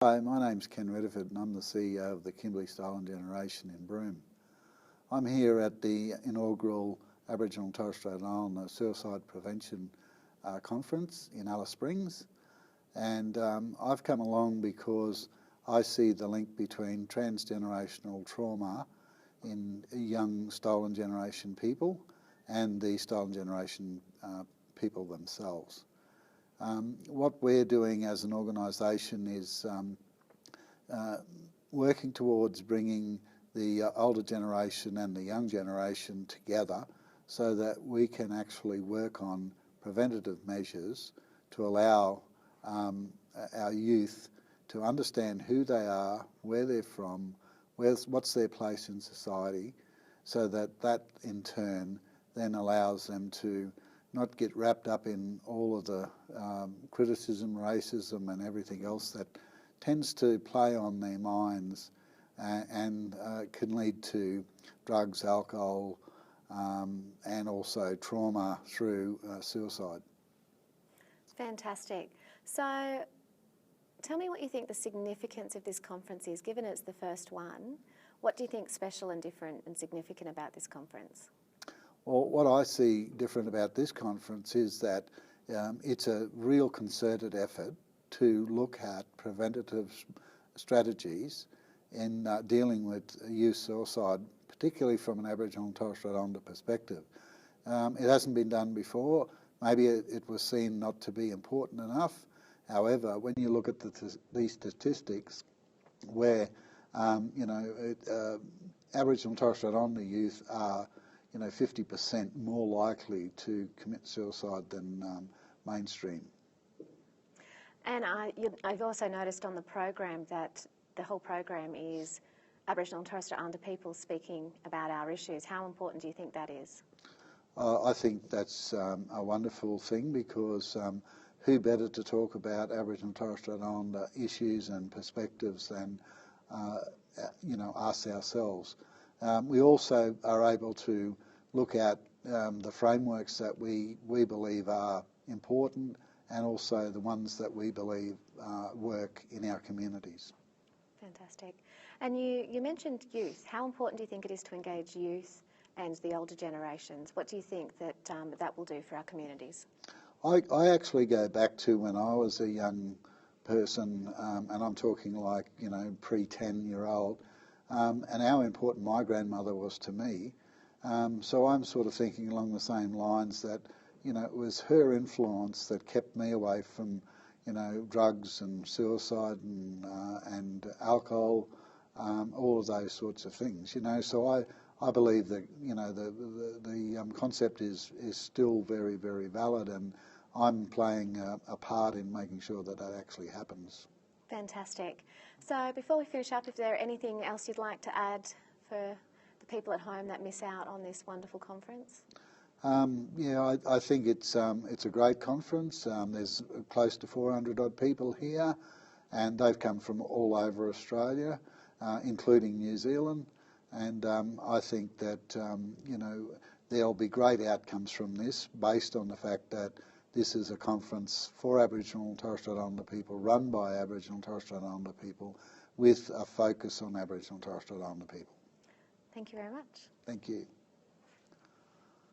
Hi, my name's Ken Redford and I'm the CEO of the Kimberly Style and Generation in Broome. I'm here at the inaugural Aboriginal and Torres Strait Islander Suicide Prevention Conference in Alice Springs, and I've come along because I see the link between transgenerational trauma in young stolen generation people and the stolen generation people themselves. What we're doing as an organisation is working towards bringing the older generation and the young generation together so that we can actually work on preventative measures to allow our youth to understand who they are, where they're from, what's their place in society, so that in turn then allows them to not get wrapped up in all of the criticism, racism and everything else that tends to play on their minds and can lead to drugs, alcohol and also trauma through suicide. Fantastic. So tell me what you think the significance of this conference is, given it's the first one. What do you think special and different and significant about this conference? Well, what I see different about this conference is that it's a real concerted effort to look at preventative strategies in dealing with youth suicide, particularly from an Aboriginal and Torres Strait Islander perspective. It hasn't been done before. Maybe it was seen not to be important enough. However, when you look at these statistics where, Aboriginal and Torres Strait Islander youth are 50% more likely to commit suicide than mainstream. And I've also noticed on the program that the whole program is Aboriginal and Torres Strait Islander people speaking about our issues. How important do you think that is? I think that's a wonderful thing because who better to talk about Aboriginal and Torres Strait Islander issues and perspectives than us ourselves. We also are able to look at the frameworks that we believe are important and also the ones that we believe work in our communities. Fantastic. And you mentioned youth. How important do you think it is to engage youth and the older generations? What do you think that that will do for our communities? I actually go back to when I was a young person, and I'm talking like, pre-10-year-old, and how important my grandmother was to me. So I'm sort of thinking along the same lines that, it was her influence that kept me away from, drugs and suicide and alcohol, all of those sorts of things. So I believe that, the concept is still very, very valid, and I'm playing a part in making sure that actually happens. Fantastic. So before we finish up, if there anything else you'd like to add for the people at home that miss out on this wonderful conference? I think it's a great conference. There's close to 400 odd people here, and they've come from all over Australia, including New Zealand. And I think that there'll be great outcomes from this, based on the fact that this is a conference for Aboriginal and Torres Strait Islander people, run by Aboriginal and Torres Strait Islander people, with a focus on Aboriginal and Torres Strait Islander people. Thank you very much. Thank you.